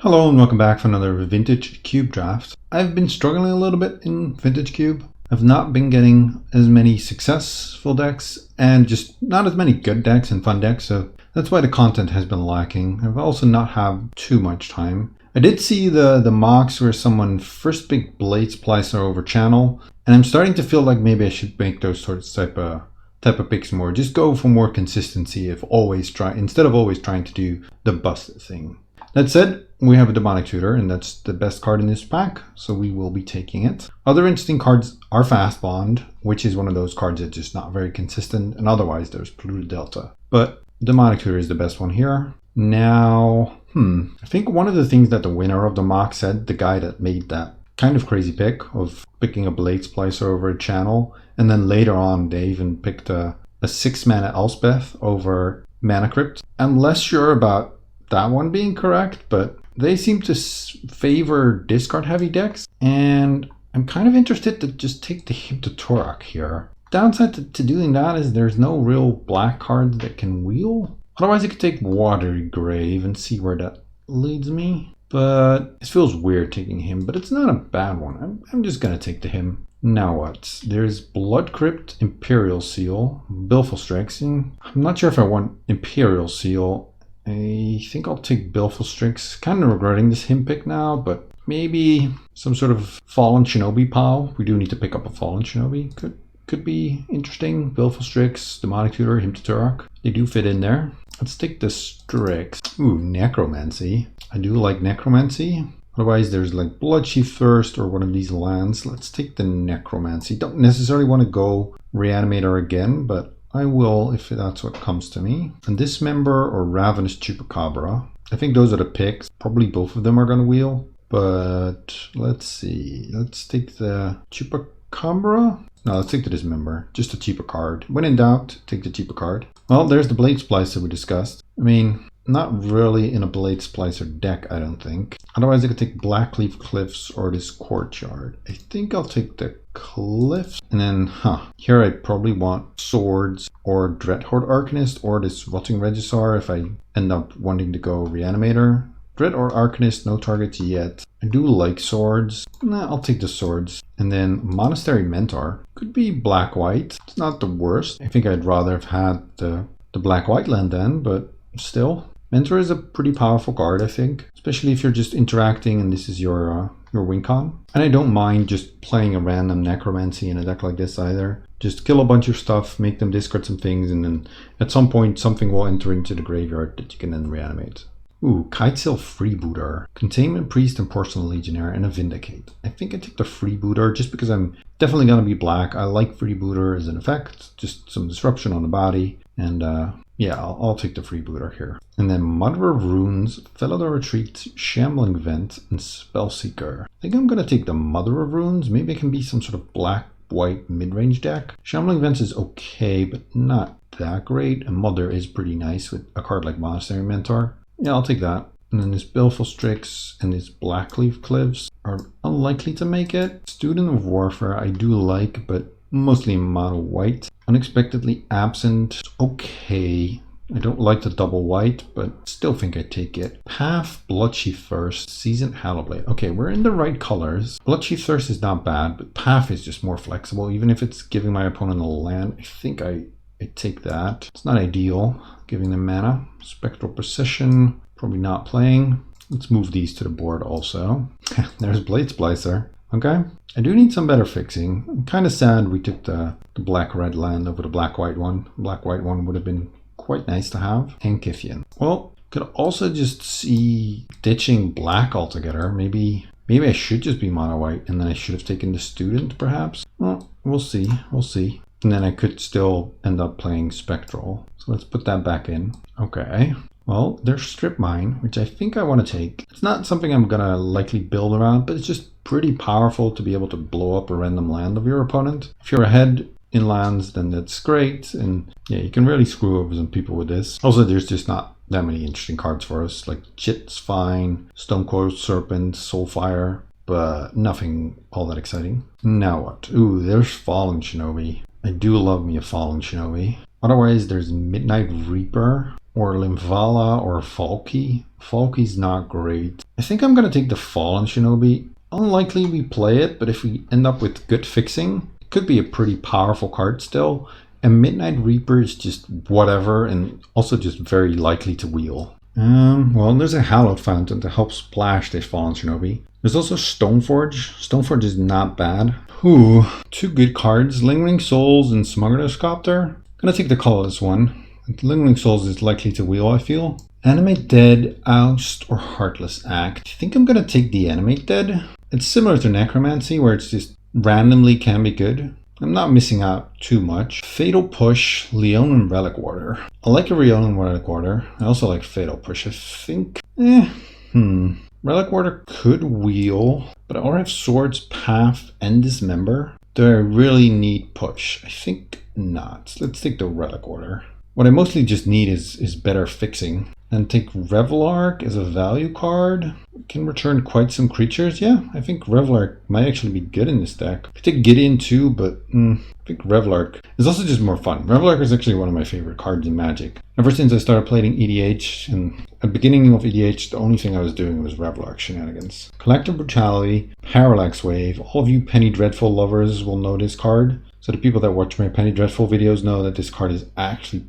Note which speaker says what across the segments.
Speaker 1: Hello and welcome back for another Vintage Cube draft. I've been struggling a little bit in Vintage Cube. I've not been getting as many successful decks and just not as many good decks and fun decks, so that's why the content has been lacking. I've also not had too much time. I did see the MOCS where someone first picked Blade Splicer over Channel, and I'm starting to feel like maybe I should make those sorts type of picks more. Just go for more consistency instead of always trying to do the busted thing. That said, we have a Demonic Tutor, and that's the best card in this pack, so we will be taking it. Other interesting cards are Fast Bond, which is one of those cards that's just not very consistent, and otherwise there's Polluted Delta. But Demonic Tutor is the best one here. Now, I think one of the things that the winner of the MOCS said, the guy that made that kind of crazy pick of picking a Blade Splicer over a Channel, and then later on they even picked a 6-mana Elspeth over Mana Crypt. I'm less sure about that one being correct, but they seem to favor discard heavy decks, and I'm kind of interested to just take the Hypnotorak here. Downside to doing that is there's no real black cards that can wheel. Otherwise I could take Watery Grave and see where that leads me, but it feels weird taking him, but it's not a bad one. I'm just gonna take the him. Now what? There's Blood Crypt, Imperial Seal, Baleful Strix. I'm not sure if I want Imperial Seal. I think I'll take Baleful Strix. Kind of regretting this him pick now, but maybe some sort of Fallen Shinobi pile. We do need to pick up a Fallen Shinobi. Could be interesting. Baleful Strix, Demonic Tutor, Hypnotorak. They do fit in there. Let's take the Strix. Ooh, Necromancy. I do like Necromancy. Otherwise, there's like Bloodchief Thirst or one of these lands. Let's take the Necromancy. Don't necessarily want to go Reanimator again, but I will if that's what comes to me. And Dismember or Ravenous Chupacabra. I think those are the picks. Probably both of them are going to wheel. But let's see. Let's take the Chupacabra. No, let's take the Dismember. Just a cheaper card. When in doubt, take the cheaper card. Well, there's the Blade Splicer we discussed. I mean, not really in a Blade Splicer deck, I don't think. Otherwise, I could take Blackleaf Cliffs or this Courtyard. I think I'll take the Cliffs. And then, here I probably want Swords or Dreadhorde Arcanist or this Rotting Regisaur if I end up wanting to go Reanimator. Dreadhorde Arcanist, no targets yet. I do like Swords. Nah, I'll take the Swords. And then Monastery Mentor. Could be Black-White. It's not the worst. I think I'd rather have had the Black-White land then, but still. Mentor is a pretty powerful card, I think, especially if you're just interacting and this is your win con. And I don't mind just playing a random Necromancy in a deck like this either. Just kill a bunch of stuff, make them discard some things, and then at some point something will enter into the graveyard that you can then reanimate. Ooh, Kitesail Freebooter, Containment Priest and Porcelain Legionnaire, and a Vindicate. I think I take the Freebooter just because I'm definitely going to be black. I like Freebooter as an effect, just some disruption on the body, and yeah, I'll take the Freebooter here. And then Mother of Runes, Felidar Retreat, Shambling Vent, and Spellseeker. I think I'm going to take the Mother of Runes. Maybe it can be some sort of black-white mid-range deck. Shambling Vent is okay, but not that great. And Mother is pretty nice with a card like Monastery Mentor. Yeah, I'll take that. And then this Baleful Strix and this Blackleaf Cliffs are unlikely to make it. Student of Warfare I do like, but mostly in mono white. Unexpectedly Absent, okay. I don't like the double white, but still think I'd take it. Path, Bloodchief Thirst, Seasoned Hallowblade. Okay, we're in the right colors. Bloodchief Thirst is not bad, but Path is just more flexible. Even if it's giving my opponent a land, I think I take that. It's not ideal, giving them mana. Spectral Precision, probably not playing. Let's move these to the board also. There's Blade Splicer. Okay, I do need some better fixing. I'm kind of sad we took the black-red land over the black-white one. Black-white one would have been quite nice to have. And Kithian. Well, could also just see ditching black altogether. Maybe I should just be mono-white, and then I should have taken the Student, perhaps. Well, we'll see. We'll see. And then I could still end up playing Spectral. So let's put that back in. Okay. Well, there's Strip Mine, which I think I want to take. It's not something I'm going to likely build around, but it's just pretty powerful to be able to blow up a random land of your opponent. If you're ahead in lands, then that's great. And yeah, you can really screw over some people with this. Also, there's just not that many interesting cards for us. Like Chit's fine, Stonecoil Serpent, Soulfire, but nothing all that exciting. Now what? Ooh, there's Fallen Shinobi. I do love me a Fallen Shinobi. Otherwise, there's Midnight Reaper or Limvala or Falky. Falky's not great. I think I'm going to take the Fallen Shinobi. Unlikely we play it, but if we end up with good fixing, it could be a pretty powerful card still. And Midnight Reaper is just whatever, and also just very likely to wheel. Well, there's a Hallowed Fountain to help splash this Fallen Shinobi. There's also Stoneforge. Stoneforge is not bad. Ooh, two good cards, Lingering Souls and Smuggler's Copter. Gonna take the colorless one. Lingering Souls is likely to wheel, I feel. Animate Dead, Oust, or Heartless Act. I think I'm gonna take the Animate Dead. It's similar to Necromancy, where it's just randomly can be good. I'm not missing out too much. Fatal Push, Leonin Relic Warder. I like a Leonin Relic Warder. I also like Fatal Push. I think, Relic Warder could wheel, but I already have Swords, Path, and Dismember. Do I really need Push? I think not. Let's take the Relic Warder. What I mostly just need is better fixing. And take Revelark as a value card. Can return quite some creatures. Yeah, I think Revelark might actually be good in this deck. I could take Gideon too, but I think Revelark is also just more fun. Revelark is actually one of my favorite cards in Magic. Ever since I started playing EDH, and at the beginning of EDH, the only thing I was doing was Revelark shenanigans. Collective Brutality, Parallax Wave. All of you Penny Dreadful lovers will know this card. So the people that watch my Penny Dreadful videos know that this card is actually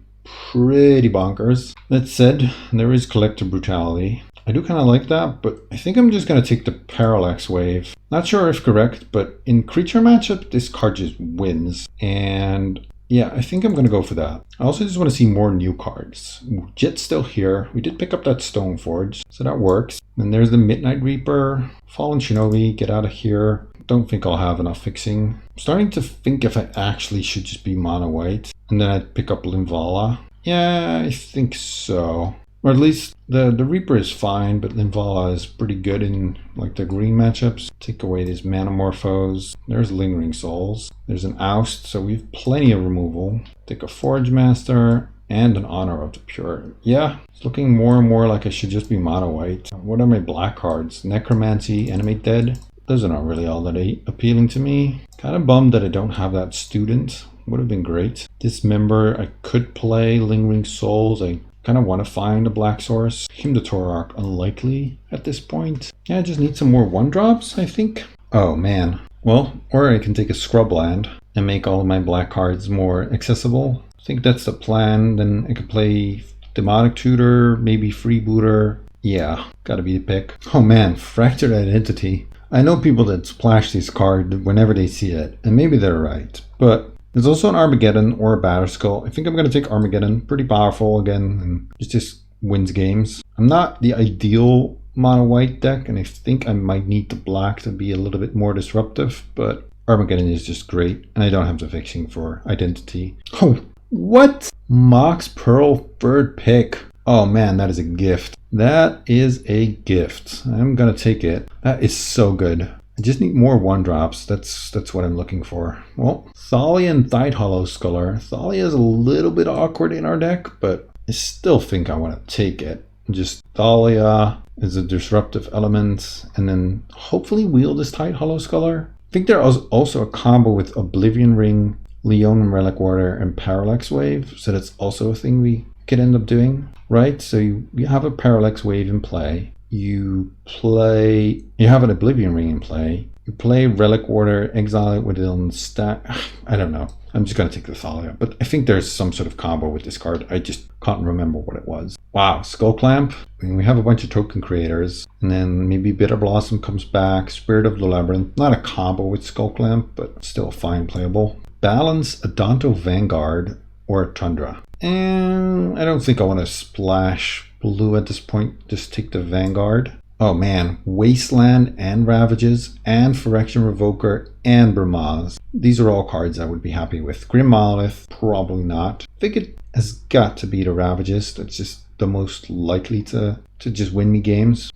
Speaker 1: pretty bonkers. That said, there is Collective Brutality. I do kind of like that, but I think I'm just going to take the Parallax Wave. Not sure if correct, but in creature matchup, this card just wins. And yeah, I think I'm going to go for that. I also just want to see more new cards. Jet's still here. We did pick up that Stoneforge, so that works. And there's the Midnight Reaper, Fallen Shinobi, get out of here. Don't think I'll have enough fixing. I'm starting to think if I actually should just be mono white. And then I'd pick up Limvala. Yeah, I think so. Or at least the Reaper is fine, but Limvala is pretty good in like the green matchups. Take away these Manamorphos. There's Lingering Souls. There's an Oust, so we have plenty of removal. Take a Forge Master and an Honor of the Pure. Yeah, it's looking more and more like I should just be mono white. What are my black cards? Necromancy, Animate Dead. Those are not really all that appealing to me. Kind of bummed that I don't have that Student. Would have been great. Dismember, I could play Lingering Souls. I kind of want to find a black source. Hymn to Torarch, unlikely at this point. Yeah, I just need some more 1-drops, I think. Oh man. Well, or I can take a Scrubland and make all of my black cards more accessible. I think that's the plan. Then I could play Demonic Tutor, maybe Freebooter. Yeah, gotta be the pick. Oh man, Fractured Identity. I know people that splash this card whenever they see it, and maybe they're right, but there's also an Armageddon or a Batterskull. I think I'm going to take Armageddon. Pretty powerful again, and it just wins games. I'm not the ideal mono-white deck, and I think I might need the black to be a little bit more disruptive, but Armageddon is just great, and I don't have the fixing for Identity. Oh, what? Mox Pearl third pick. Oh man, that is a gift. That is a gift. I'm going to take it. That is so good. I just need more 1-drops. That's what I'm looking for. Well, Thalia and Thide Hollow Sculler. Thalia is a little bit awkward in our deck, but I still think I want to take it. Just Thalia is a disruptive element, and then hopefully wheel this Thide Hollow Sculler. I think there is also a combo with Oblivion Ring, Leonin Relic Warder, and Parallax Wave, so that's also a thing we could end up doing, right? So you have a Parallax Wave in play. You have an Oblivion Ring in play. You play Relic Warder, exile it within stack. I don't know. I'm just going to take the Thalia. But I think there's some sort of combo with this card. I just can't remember what it was. Wow, Skull Clamp. I mean, we have a bunch of token creators. And then maybe Bitter Blossom comes back. Spirit of the Labyrinth. Not a combo with Skull Clamp, but still fine playable. Balance, Adanto Vanguard, or a Tundra. And I don't think I want to splash blue at this point. Just take the Vanguard. Oh man, Wasteland and Ravages and Phyrexian Revoker and Bramaz. These are all cards I would be happy with. Grim Monolith, probably not. I think it has got to be the Ravages. That's just the most likely to just win me games.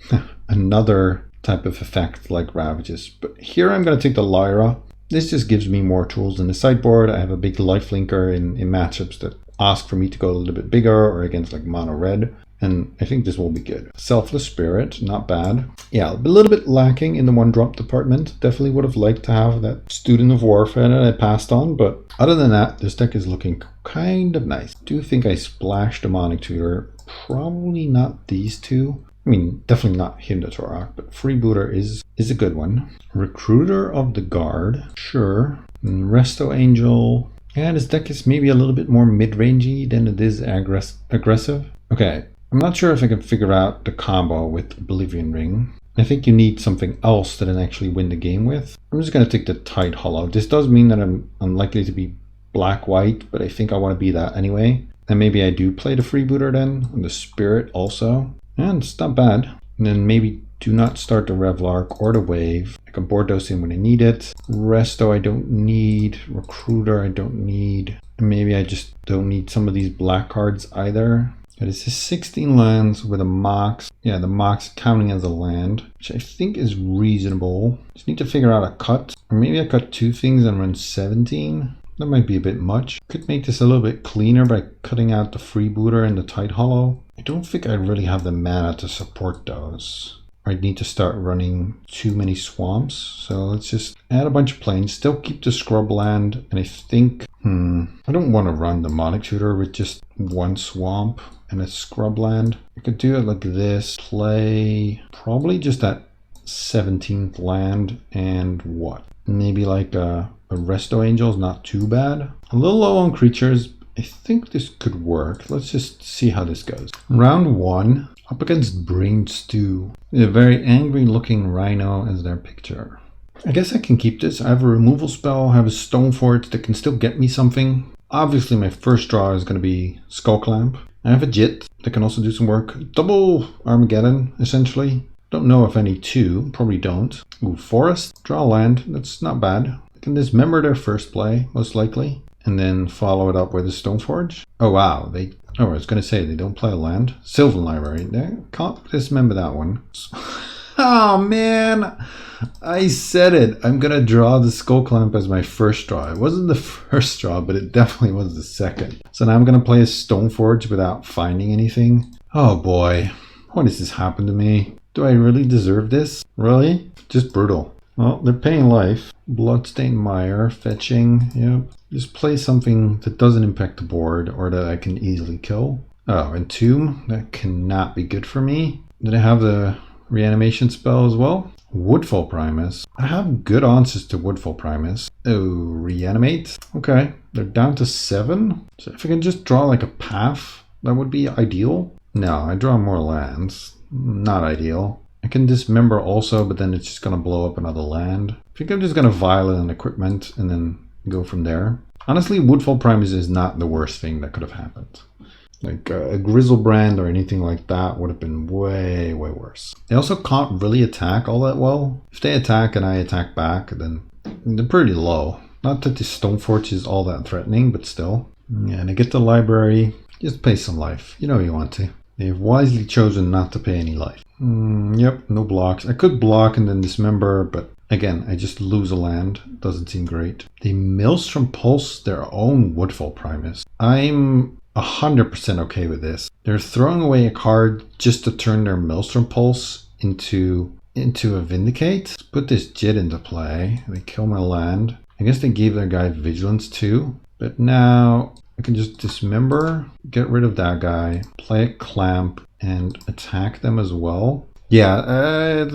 Speaker 1: Another type of effect like Ravages. But here I'm going to take the Lyra. This just gives me more tools in the sideboard. I have a big lifelinker in matchups that ask for me to go a little bit bigger or against like mono red. And I think this will be good. Selfless Spirit, not bad. Yeah, a little bit lacking in the 1-drop department. Definitely would have liked to have that Student of Warfare that I passed on, but Other than that, this deck is looking kind of nice. I do think I splashed a Demonic Tutor. Probably not these two. I mean, definitely not Hindatorok, but Freebooter is a good one. Recruiter of the Guard, sure. And Resto Angel. Yeah, this deck is maybe a little bit more mid-rangey than it is aggressive. Okay, I'm not sure if I can figure out the combo with Oblivion Ring. I think you need something else to then actually win the game with. I'm just going to take the Tight Hollow. This does mean that I'm unlikely to be black-white, but I think I want to be that anyway. And maybe I do play the Freebooter then, and the Spirit also. And it's not bad. And then maybe do not start the Revlark or the Wave. I can board those in when I need it. Resto I don't need. Recruiter I don't need. And maybe I just don't need some of these black cards either. This is 16 lands with a MOCS. Yeah, the MOCS counting as a land, which I think is reasonable. Just need to figure out a cut. Or maybe I cut two things and run 17. That might be a bit much. Could make this a little bit cleaner by cutting out the Freebooter and the Tight Hollow. I don't think I really have the mana to support those. I'd need to start running too many swamps. So let's just add a bunch of plains. Still keep the scrub land. And I think, I don't want to run the Demonic Tutor with just one swamp and a scrub land. I could do it like this. Play probably just that 17th land and what? Maybe like a Resto Angel is not too bad. A little low on creatures. I think this could work. Let's just see how this goes. Round 1, up against Brain Stew. A very angry looking rhino as their picture. I guess I can keep this. I have a removal spell, I have a Stoneforge that can still get me something. Obviously my first draw is going to be Skull Clamp. I have a Jit that can also do some work. Double Armageddon, essentially. Don't know if I need two, probably don't. Ooh, Forest, draw land, that's not bad. I can dismember their first play, most likely. And then follow it up with a Stoneforge. Oh wow, I was going to say they don't play a land. Sylvan Library, they can't dismember that one. Oh man, I said it. I'm going to draw the Skull Clamp as my first draw. It wasn't the first draw, but it definitely was the second. So now I'm going to play a Stoneforge without finding anything. Oh boy, what has this happened to me? Do I really deserve this? Really? Just brutal. Well, they're paying life. Bloodstained Mire, fetching, yep. Just play something that doesn't impact the board or that I can easily kill. Oh, and Tomb, that cannot be good for me. Did I have the reanimation spell as well? Woodfall Primus. I have good answers to Woodfall Primus. Oh, reanimate. Okay, they're down to 7. So if I can just draw like a path, that would be ideal. No, I draw more lands. Not ideal. I can dismember also, but then it's just going to blow up another land. I think I'm just going to Violent and Equipment and then go from there. Honestly, Woodfall Primus is not the worst thing that could have happened. Like a Grizzlebrand or anything like that would have been way, way worse. They also can't really attack all that well. If they attack and I attack back, then they're pretty low. Not that the Stoneforge is all that threatening, but still. Yeah, and I get the library. Just pay some life. You know you want to. They've wisely chosen not to pay any life. Yep, no blocks. I could block and then dismember, but again, I just lose a land. Doesn't seem great. They Maelstrom Pulse their own Woodfall Primus. I'm 100% okay with this. They're throwing away a card just to turn their Maelstrom Pulse into a Vindicate. Let's put this Jit into play. They kill my land. I guess they gave their guy Vigilance too. But now I can just dismember, get rid of that guy, play a Clamp, and attack them as well. Yeah,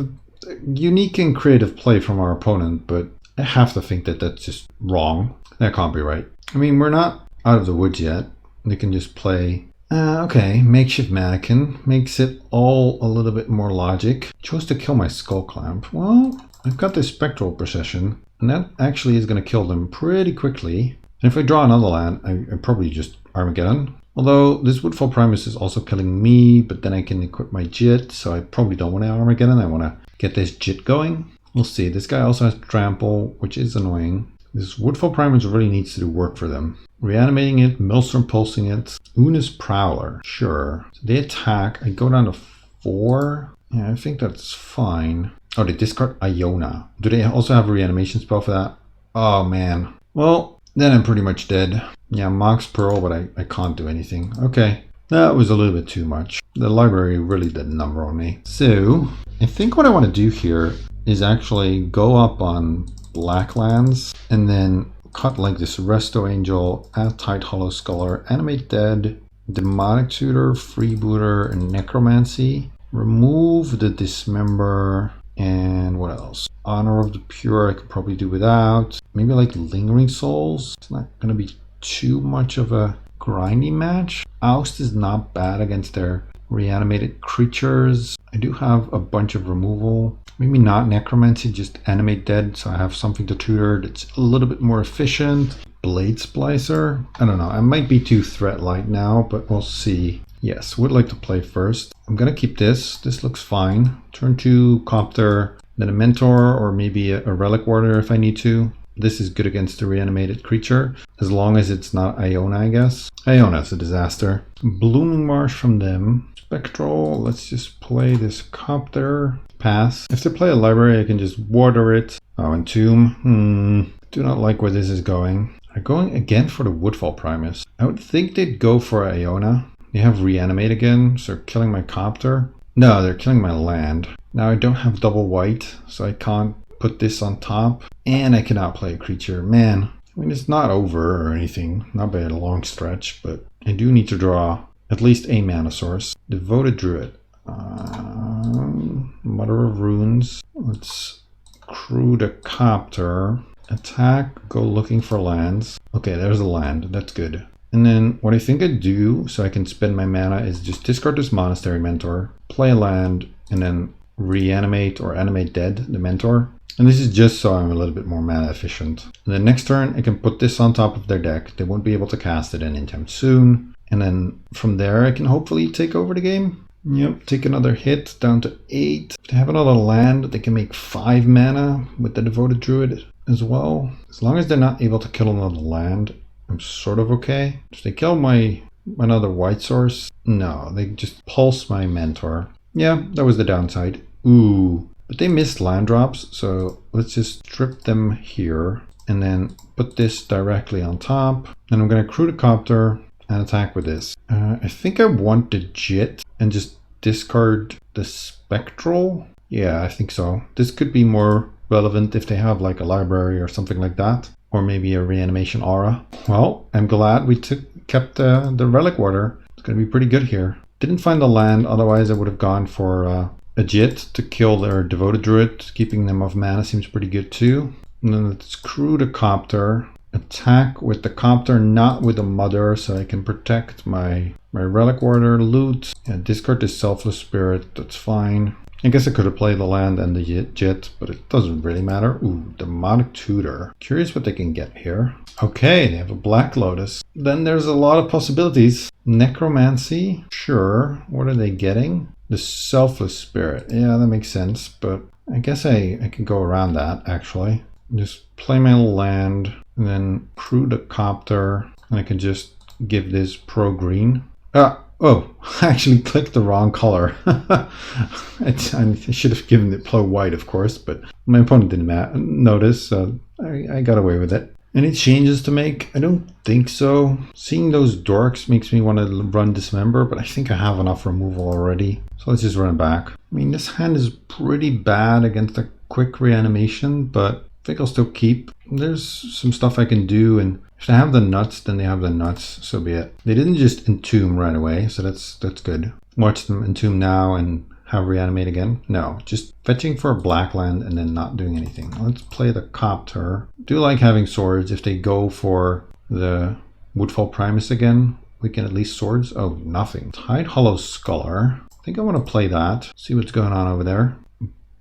Speaker 1: unique and creative play from our opponent, but I have to think that that's just wrong. That can't be right. I mean, we're not out of the woods yet. They can just play, okay, Makeshift Mannequin. Makes it all a little bit more logic. Chose to kill my Skull Clamp. Well, I've got this Spectral Procession, and that actually is going to kill them pretty quickly. And if I draw another land, I probably just Armageddon. Although this Woodfall Primus is also killing me, but then I can equip my Jit, so I probably don't want to Armageddon. I want to get this Jit going. We'll see. This guy also has Trample, which is annoying. This Woodfall Primus really needs to do work for them. Reanimating it, Maelstrom Pulsing it. Una's Prowler, sure. So they attack. I go down to 4. Yeah, I think that's fine. Oh, they discard Iona. Do they also have a reanimation spell for that? Oh, man. Well, then I'm pretty much dead. Yeah, Mox Pearl, but I can't do anything. Okay, that was a little bit too much. The library really did a number on me. So, I think what I want to do here is actually go up on black lands and then cut like this: Resto Angel, add Tight Hollow Scholar, Animate Dead, Demonic Tutor, Freebooter, and Necromancy. Remove the Dismember, and what else? Honor of the Pure I could probably do without. Maybe like Lingering Souls. It's not going to be too much of a grindy match. Oust is not bad against their reanimated creatures. I do have a bunch of removal. Maybe not Necromancy, just Animate Dead, so I have something to tutor that's a little bit more efficient. Blade Splicer. I don't know. I might be too threat light now, but we'll see. Yes, would like to play first. I'm going to keep this. This looks fine. Turn 2, Copter, then a Mentor, or maybe a Relic Warder if I need to. This is good against a reanimated creature, as long as it's not Iona, I guess. Iona's a disaster. Blooming Marsh from them. Spectral, let's just play this Copter. Pass. If they play a library, I can just water it. Oh, Entomb. Do not like where this is going. They're going again for the Woodfall Primus. I would think they'd go for Iona. They have Reanimate again, so they're killing my Copter. No, they're killing my land. Now I don't have double white, so I can't put this on top. And I cannot play a creature. Man, I mean, it's not over or anything. Not by a long stretch, but I do need to draw at least a mana source. Devoted Druid. Mother of Runes. Let's crew the Copter. Attack, go looking for lands. Okay, there's a land. That's good. And then what I think I do, so I can spend my mana, is just discard this Monastery Mentor, play a land, and then reanimate or animate dead the Mentor. And this is just so I'm a little bit more mana efficient. And then next turn, I can put this on top of their deck. They won't be able to cast it anytime soon. And then from there, I can hopefully take over the game. Yep, take another hit down to 8. If they have another land, they can make 5 mana with the Devoted Druid as well. As long as they're not able to kill another land, I'm sort of okay. If they kill my another white source, no, they just pulse my Mentor. Yeah, that was the downside. Ooh, but they missed land drops, so let's just strip them here and then put this directly on top. And I'm going to crew the Copter and attack with this. I think I want the Jit and just discard the Spectral. Yeah, I think so. This could be more relevant if they have like a library or something like that. Or maybe a reanimation aura. Well, I'm glad we kept the Relic Warder. It's going to be pretty good here. Didn't find the land, otherwise I would have gone for a Jit to kill their Devoted Druid. Keeping them off mana seems pretty good too. And then let's crew the Copter. Attack with the Copter, not with the Mother, so I can protect my Relic Warder, loot, and discard the Selfless Spirit. That's fine. I guess I could have played the land and the Jit, but it doesn't really matter. Ooh, Demonic Tutor. Curious what they can get here. Okay, they have a Black Lotus. Then there's a lot of possibilities. Necromancy, sure. What are they getting? The Selfless Spirit. Yeah, that makes sense, but I guess I can go around that, actually. Just play my land, and then crew the Copter, and I can just give this pro green. Oh, I actually clicked the wrong color. I should have given it pro white, of course, but my opponent didn't notice, so I got away with it. Any changes to make? I don't think so. Seeing those dorks makes me want to run Dismember, but I think I have enough removal already. So let's just run it back. I mean, this hand is pretty bad against a quick reanimation, but I think I'll still keep. There's some stuff I can do, and if they have the nuts, then they have the nuts, so be it. They didn't just entomb right away, so that's good. Watch them entomb now and have reanimate again. No, just fetching for a black land and then not doing anything. Let's play the Copter. Do like having swords. If they go for the Woodfall Primus again, we can at least swords. Oh, nothing. Tight Hollow Scholar. I think I want to play that. See what's going on over there.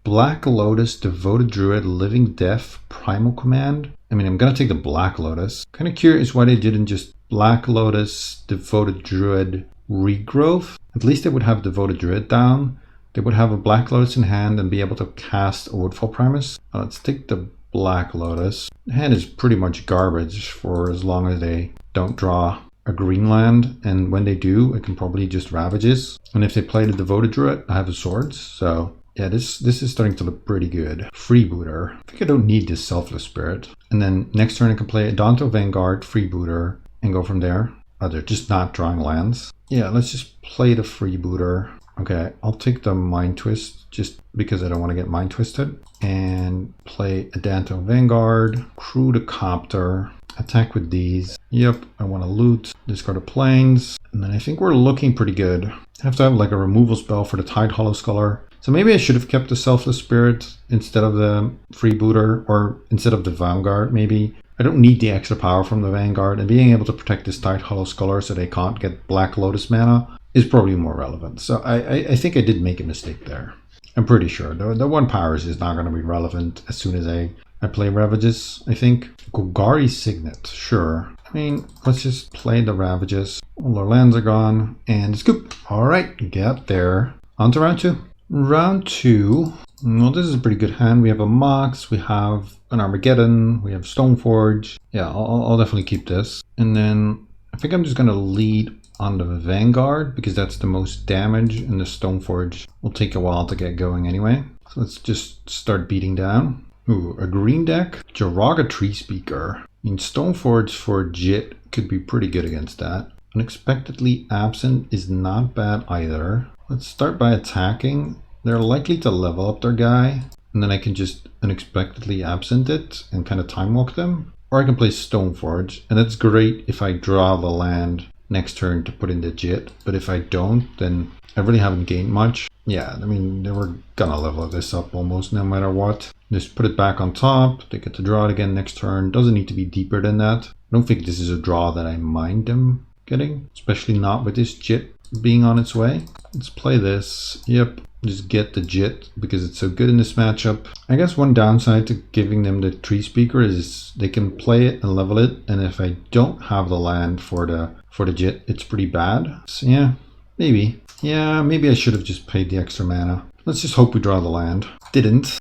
Speaker 1: Black Lotus, Devoted Druid, Living Death, Primal Command. I mean, I'm going to take the Black Lotus. Kind of curious why they didn't just Black Lotus, Devoted Druid, Regrowth. At least they would have Devoted Druid down. They would have a Black Lotus in hand and be able to cast a Woodfall Primus. Let's take the Black Lotus. The hand is pretty much garbage for as long as they don't draw a green land. And when they do, it can probably just Ravages. And if they play the Devoted Druid, I have the swords. So yeah, this is starting to look pretty good. Freebooter. I think I don't need this Selfless Spirit. And then next turn I can play Untitled Vanguard, Freebooter, and go from there. Oh, they're just not drawing lands. Yeah, let's just play the Freebooter. Okay, I'll take the Mind Twist just because I don't want to get Mind Twisted. And play Untitled Vanguard, crew the Copter. attack with these. Yep, I want to loot, discard the planes, and then I think we're looking pretty good. I have to have like a removal spell for the Tide Hollow Scholar. So maybe I should have kept the Selfless Spirit instead of the Freebooter, or instead of the Vanguard maybe. I don't need the extra power from the Vanguard, and being able to protect this Tide Hollow Scholar so they can't get Black Lotus mana is probably more relevant. So I think I did make a mistake there. I'm pretty sure. The 1 powers is not going to be relevant as soon as I play Ravages, I think. Golgari Signet, sure. I mean, let's just play the Ravages. All our lands are gone, and scoop. Alright, get there. On to round 2. Round 2. Well, this is a pretty good hand. We have a MOCS, we have an Armageddon, we have Stoneforge. Yeah, I'll definitely keep this. And then I think I'm just going to lead on the Vanguard because that's the most damage, and the Stoneforge will take a while to get going anyway. So let's just start beating down. Ooh, a green deck. Jiraga Tree Speaker. I mean, Stoneforge for Jit could be pretty good against that. Unexpectedly Absent is not bad either. Let's start by attacking. They're likely to level up their guy, and then I can just unexpectedly absent it and kind of time walk them. Or I can play Stoneforge, and that's great if I draw the land next turn to put in the Jit, but if I don't, then I really haven't gained much. Yeah, I mean, they were gonna level this up almost no matter what. Just put it back on top, they get to draw it again next turn. Doesn't need to be deeper than that. I don't think this is a draw that I mind them getting, especially not with this Jit being on its way. Let's play this. Yep, just get the Jit because it's so good in this matchup. I guess one downside to giving them the Tree Speaker is they can play it and level it, and if I don't have the land for the Jit, it's pretty bad. So yeah, maybe. Yeah, maybe I should have just paid the extra mana. Let's just hope we draw the land. Didn't.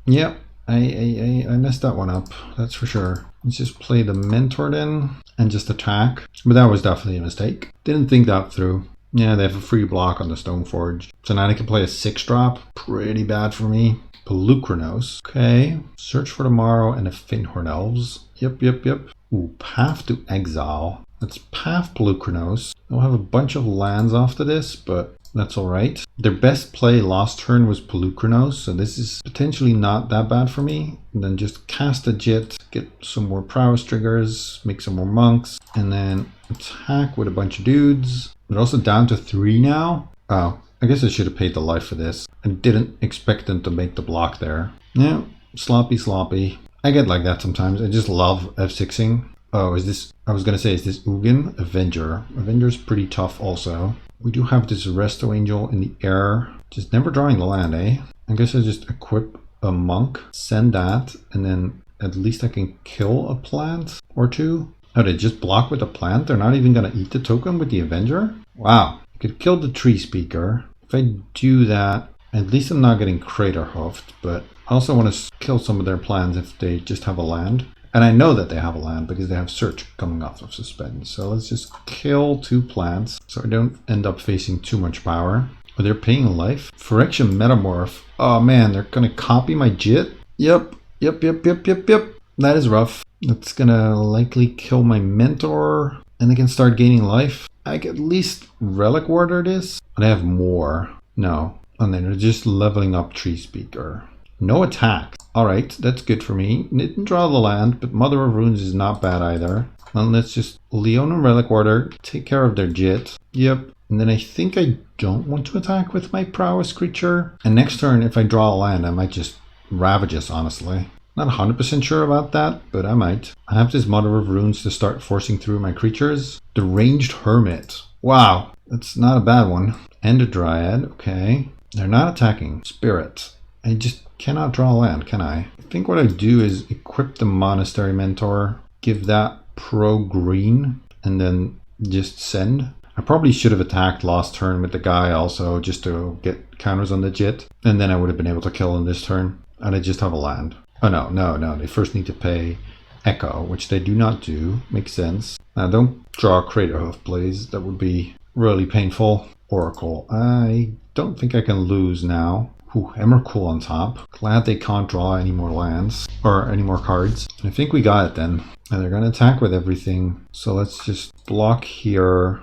Speaker 1: Yep, I messed that one up, that's for sure. Let's just play the Mentor then and just attack. But that was definitely a mistake. Didn't think that through. Yeah, they have a free block on the Stoneforge. So now they can play a 6-drop. Pretty bad for me. Pelucranos. Okay. Search for Tomorrow and a Finhorn Elves. Yep. Ooh, Path to Exile. Let's Path Pelucranos. They'll have a bunch of lands after this, but that's alright. Their best play last turn was Pelucranos, so this is potentially not that bad for me. And then just cast a Jit, get some more prowess triggers, make some more monks, and then attack with a bunch of dudes. They're also down to 3 now. Oh, I guess I should have paid the life for this. I didn't expect them to make the block there. Yeah, sloppy. I get like that sometimes. I just love F6ing. Oh, is this... I was going to say, is this Ugin? Avenger. Avenger's pretty tough also. We do have this Resto Angel in the air. Just never drawing the land, eh? I guess I just equip a monk, send that, and then at least I can kill a plant or two. Oh, they just block with a plant? They're not even going to eat the token with the Avenger? Wow. I could kill the Tree Speaker. If I do that, at least I'm not getting Crater Hoofed, but I also want to kill some of their plans if they just have a land. And I know that they have a land because they have Search coming off of Suspend. So let's just kill 2 plants so I don't end up facing too much power. Oh, they're paying life. Phyrexian Metamorph. Oh man, they're going to copy my Jit? Yep. That is rough. That's going to likely kill my Mentor. And they can start gaining life. I can at least Relic Warder this. But I have more. No. And then they're just leveling up Tree Speaker. No attack. Alright, that's good for me. Didn't draw the land, but Mother of Runes is not bad either. Well, let's just Leona Relic Warder, take care of their Jit. Yep. And then I think I don't want to attack with my Prowess creature. And next turn, if I draw a land, I might just Ravages, honestly. Not 100% sure about that, but I might. I have this Mother of Runes to start forcing through my creatures. The Ranged Hermit. Wow, that's not a bad one. And a Dryad, okay. They're not attacking. Spirit. I just cannot draw land, can I? I think what I do is equip the Monastery Mentor, give that pro green, and then just send. I probably should have attacked last turn with the guy also, just to get counters on the Jit, and then I would have been able to kill in this turn, and I just have a land. Oh no, they first need to pay Echo, which they do not do. Makes sense. Now don't draw Crater Hoof, please. That would be really painful. Oracle. I don't think I can lose now. Ooh, Emrakul on top. Glad they can't draw any more lands or any more cards. I think we got it then. And they're going to attack with everything. So let's just block here,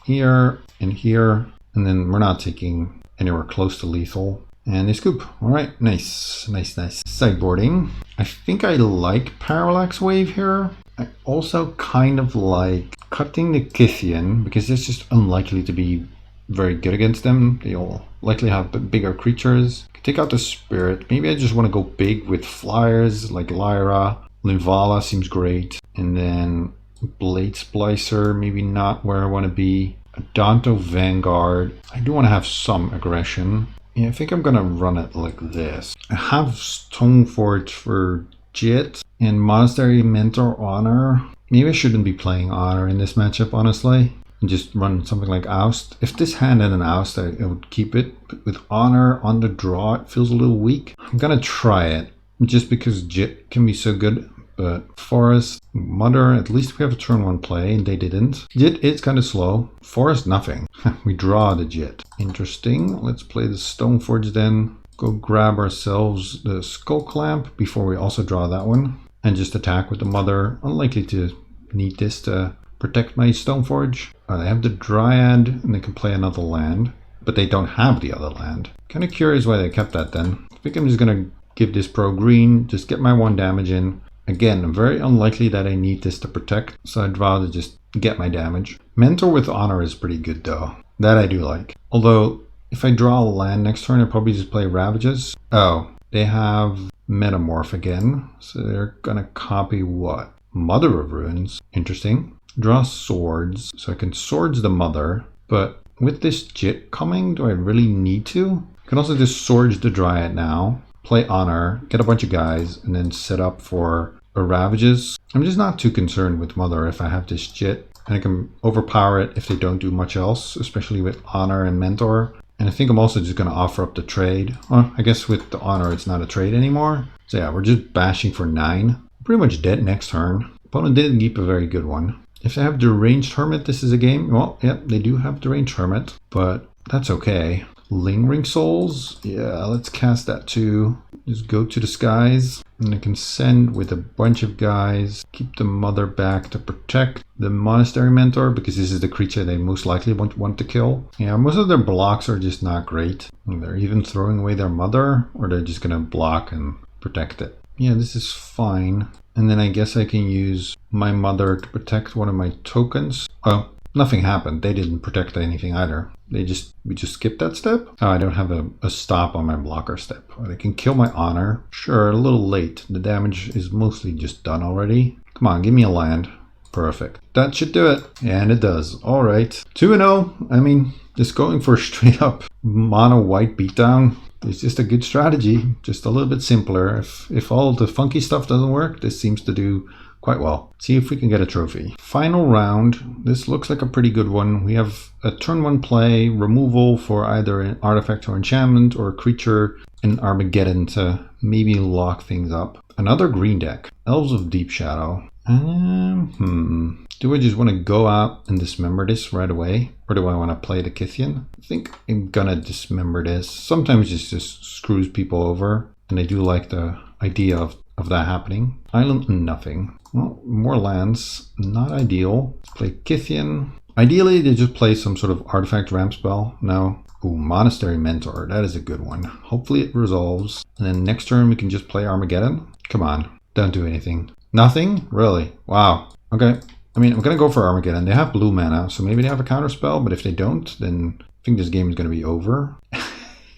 Speaker 1: here, and here. And then we're not taking anywhere close to lethal. And they scoop. Alright, nice. Sideboarding. I think I like Parallax Wave here. I also kind of like cutting the Kithian, because it's just unlikely to be very good against them. They'll likely have bigger creatures. Take out the Spirit. Maybe I just want to go big with flyers like Lyra. Linvala seems great. And then Blade Splicer, maybe not where I want to be. Adanto Vanguard. I do want to have some aggression. Yeah, I think I'm going to run it like this. I have Stoneforge for Jit and Monastery Mentor Honor. Maybe I shouldn't be playing Honor in this matchup, honestly. And just run something like Oust. If this hand had an Oust, I would keep it. But with Honor on the draw, it feels a little weak. I'm going to try it. Just because Jit can be so good. But Forest, Mother, at least we have a turn 1 play, and they didn't. Jit is kind of slow. Forest, nothing. We draw the Jit. Interesting. Let's play the Stoneforge then. Go grab ourselves the Skull Clamp before we also draw that one. And just attack with the Mother. Unlikely to need this to protect my Stoneforge. They have the Dryad, and they can play another land. But they don't have the other land. Kind of curious why they kept that then. I think I'm just going to give this pro green. Just get my 1 damage in. Again, very unlikely that I need this to protect, so I'd rather just get my damage. Mentor with Honor is pretty good though. That I do like. Although, if I draw a land next turn, I'd probably just play Ravages. Oh, they have Metamorph again, so they're gonna copy what? Mother of Ruins. Interesting. Draw Swords, so I can Swords the Mother, but with this Jit coming, do I really need to? I can also just Swords the Dryad now. Play Honor, get a bunch of guys, and then set up for a Ravages. I'm just not too concerned with Mother if I have this Jit. And I can overpower it if they don't do much else, especially with Honor and Mentor. And I think I'm also just going to offer up the trade. Well, I guess with the Honor it's not a trade anymore. So yeah, we're just bashing for 9. Pretty much dead next turn. Opponent didn't keep a very good one. If they have Deranged Hermit, this is a game. Well, yeah, they do have Deranged Hermit, but that's okay. Lingering Souls, yeah, let's cast that too. Just go to the skies, and I can send with a bunch of guys. Keep the Mother back to protect the Monastery Mentor, because this is the creature they most likely want to kill. Yeah, most of their blocks are just not great. And they're even throwing away their Mother, or they're just gonna block and protect it. Yeah, this is fine. And then I guess I can use my Mother to protect one of my tokens. Oh, nothing happened. They didn't protect anything either. We just skipped that step. Oh, I don't have a stop on my blocker step. They can kill my Honor. Sure, a little late. The damage is mostly just done already. Come on, give me a land. Perfect. That should do it. And it does. All right. 2-0. I mean, just going for a straight up mono white beatdown is just a good strategy. Just a little bit simpler. If all the funky stuff doesn't work, this seems to do quite well. See if we can get a trophy. Final round. This looks like a pretty good one. We have a turn 1 play, removal for either an artifact or enchantment, or a creature in Armageddon to maybe lock things up. Another green deck. Elves of Deep Shadow. Do I just want to go out and dismember this right away? Or do I want to play the Kithian? I think I'm gonna dismember this. Sometimes it just screws people over, and I do like the idea of that happening. Island, nothing. Well, more lands, not ideal. Let's play Kithian. Ideally, they just play some sort of artifact ramp spell. No. Ooh, Monastery Mentor. That is a good one. Hopefully it resolves. And then next turn we can just play Armageddon. Come on, don't do anything. Nothing? Really? Wow. Okay. I mean, I'm going to go for Armageddon. They have blue mana, so maybe they have a counter spell, but if they don't, then I think this game is going to be over.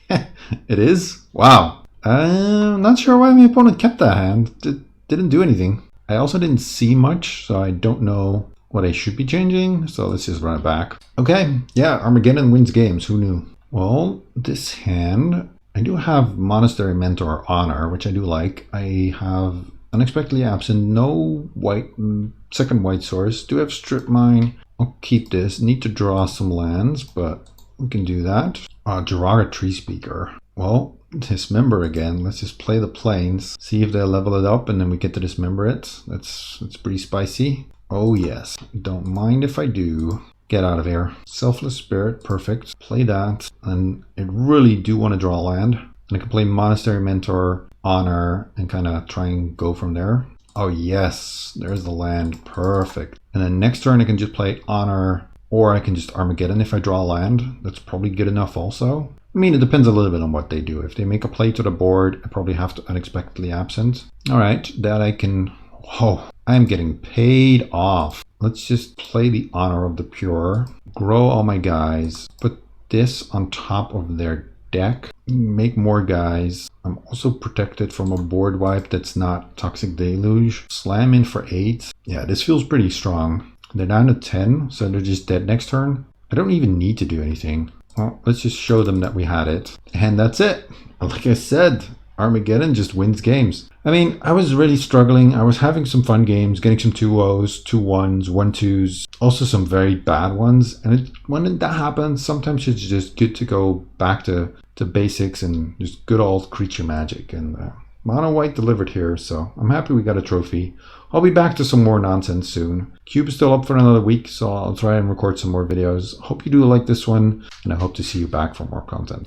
Speaker 1: It is? Wow. I'm not sure why my opponent kept that hand. Didn't do anything. I also didn't see much, so I don't know what I should be changing. So let's just run it back. Okay, yeah, Armageddon wins games. Who knew? Well, this hand, I do have Monastery Mentor Honor, which I do like. I have Unexpectedly Absent, no white, second white source. Do have Strip Mine. I'll keep this. Need to draw some lands, but we can do that. Jiraga Tree Speaker. Well, dismember again. Let's just play the plains, see if they level it up, and then we get to dismember it. That's pretty spicy. Oh yes, don't mind if I do. Get out of here. Selfless Spirit, perfect. Play that, and I really do want to draw land. And I can play Monastery Mentor, Honor, and kind of try and go from there. Oh yes, there's the land, perfect. And then next turn I can just play Honor, or I can just Armageddon if I draw land. That's probably good enough also. I mean, it depends a little bit on what they do. If they make a play to the board, I probably have to unexpectedly absent. All right, that I can... Oh, I'm getting paid off. Let's just play the Honor of the Pure. Grow all my guys. Put this on top of their deck. Make more guys. I'm also protected from a board wipe that's not Toxic Deluge. Slam in for 8. Yeah, this feels pretty strong. They're down to 10, so they're just dead next turn. I don't even need to do anything. Well, let's just show them that we had it. And that's it. Like I said, Armageddon just wins games. I mean, I was really struggling. I was having some fun games, getting some 2-0s, 2-1s, 1-2s, also some very bad ones. And when that happens, sometimes it's just good to go back to basics and just good old creature magic. And Mono White delivered here, so I'm happy we got a trophy. I'll be back to some more nonsense soon. Cube is still up for another week, so I'll try and record some more videos. Hope you do like this one, and I hope to see you back for more content.